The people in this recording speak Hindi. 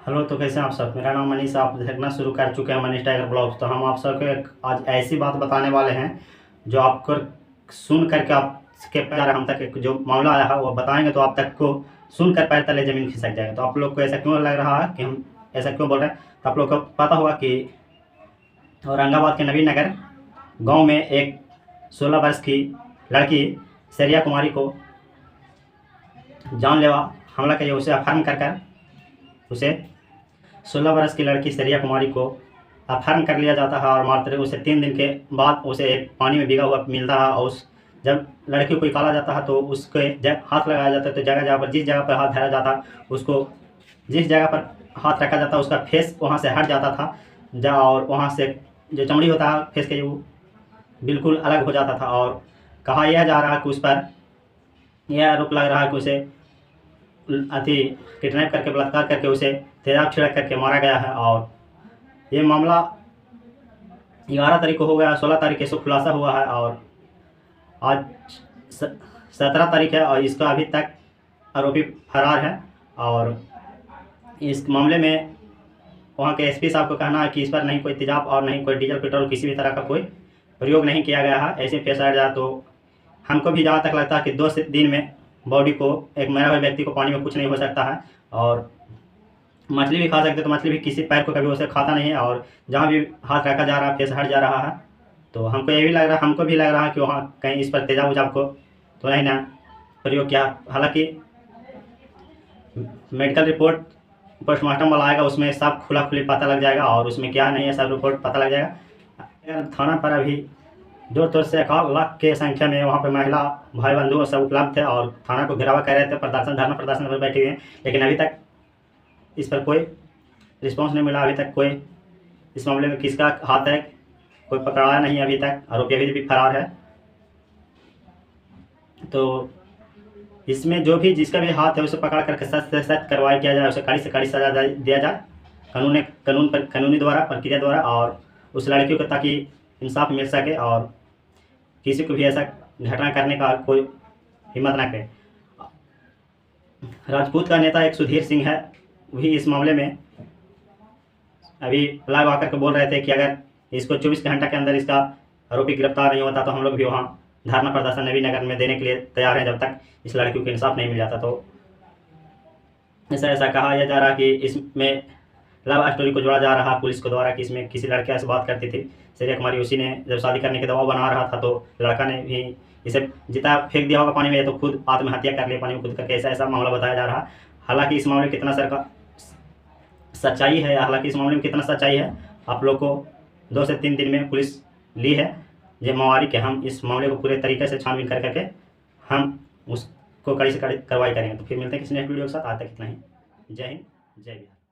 हेलो, तो कैसे हैं आप सब। मेरा नाम मनीष, आप देखना शुरू कर चुके हैं मनीष टाइगर ब्लॉग्स। तो हम आप सबको आज ऐसी बात बताने वाले हैं जो आपको सुन करके आपके पैर हम तक एक जो मामला आया है वो बताएंगे तो आप तक को सुन कर पैर तले ज़मीन खिसक जाएगा। तो आप लोग को ऐसा क्यों लग रहा है कि हम ऐसा क्यों बोल रहे हैं, तो आप लोग को पता होगा कि औरंगाबाद के नवीन नगर गाँव में एक 16 वर्ष की लड़की सरिया कुमारी को जानलेवा हमला किया, उसे अपहरण कर उसे 16 वर्ष की लड़की सरिया कुमारी को अपहरण कर लिया जाता है और मात्र उसे 3 दिन के बाद उसे एक पानी में भीगा हुआ मिलता है। और उस जब लड़की को निकाला जाता है तो उसके हाथ लगाया जाता है, तो जगह जगह पर जिस जगह पर हाथ धरा जाता उसको जिस जगह पर हाथ रखा जाता उसका फेस वहाँ से हट जाता था और वहाँ से जो चमड़ी होता है फेस के वो बिल्कुल अलग हो जाता था। और कहा यह जा रहा है कि उस पर यह आरोप लग रहा है कि उसे अति किडनैप करके बलात्कार करके उसे तेजाब छिड़क करके मारा गया है। और ये मामला 11 तारीख को हो गया, 16 तारीख को खुलासा हुआ है और आज 17 तारीख है और इसका अभी तक आरोपी फरार है। और इस मामले में वहाँ के एसपी साहब का कहना है कि इस पर नहीं कोई तेजाब और नहीं कोई डीजल पेट्रोल किसी भी तरह का कोई प्रयोग नहीं किया गया है। ऐसे पेश आया जाए तो हमको भी जहाँ तक लगता है कि 2 दिन में बॉडी को एक मरा हुए व्यक्ति को पानी में कुछ नहीं हो सकता है। और मछली भी खा सकते तो मछली भी किसी पैर को कभी उसे खाता नहीं है। और जहाँ भी हाथ रखा जा रहा है फेस हट जा रहा है, तो हमको ये भी लग रहा है, हमको भी लग रहा है कि वहाँ कहीं इस पर तेजाब उजाब को तो नहीं ना प्रयोग किया। हालांकि मेडिकल रिपोर्ट पोस्टमार्टम वाला आएगा, उसमें सब खुला खुली पता लग जाएगा और उसमें क्या नहीं है सब रिपोर्ट पता लग जाएगा। थाना पर अभी जोर तोर से 1 लाख के संख्या में वहाँ पर महिला भाई बंधु सब उपलब्ध थे और थाना को घेरावा कर रहे थे, धरना प्रदर्शन पर बैठे हुए हैं। लेकिन अभी तक इस पर कोई रिस्पांस नहीं मिला। अभी तक कोई इस मामले में किसका हाथ है कोई पकड़ाया नहीं अभी तक, आरोपी अभी भी फरार है। तो इसमें जो भी जिसका भी हाथ है उसे पकड़ करके सख्त से सख्त कार्रवाई किया जाए, उसे कड़ी से कड़ी सजा दिया जाए कानूनी द्वारा प्रक्रिया द्वारा, और उस लड़की को ताकि इंसाफ मिल सके और किसी को भी ऐसा घटना करने का कोई हिम्मत ना करे। राजपूत का नेता एक सुधीर सिंह है, भी इस मामले में अभी लाइव आकर के बोल रहे थे कि अगर इसको 24 घंटा के अंदर इसका आरोपी गिरफ्तार नहीं होता तो हम लोग भी वहाँ धरना प्रदर्शन नवीन नगर में देने के लिए तैयार हैं जब तक इस लड़की को इंसाफ नहीं मिल जाता। तो ऐसा कहा यह जा रहा कि इसमें लव स्टोरी को जोड़ा जा रहा है पुलिस को द्वारा कि इसमें किसी लड़के से बात करती थी सरिया कुमारी, उसी ने जब शादी करने के दबाव बना रहा था तो लड़का ने भी इसे जितना फेंक दिया होगा पानी में, तो खुद आत्महत्या कर लिया पानी में कूद करके, ऐसा मामला बताया जा रहा है। हालांकि इस मामले में कितना सच्चाई है, हालांकि इस मामले में कितना सच्चाई है आप लोग को 2 से 3 दिन में पुलिस ली है जिम्मेवारी कि हम इस मामले को पूरे तरीके से छानबीन कर करके हम उसको कड़ी से कड़ी कार्रवाई करेंगे। तो फिर मिलते हैं किसी नेक्स्ट वीडियो के साथ। आज तक इतना ही। जय हिंद, जय बिहार।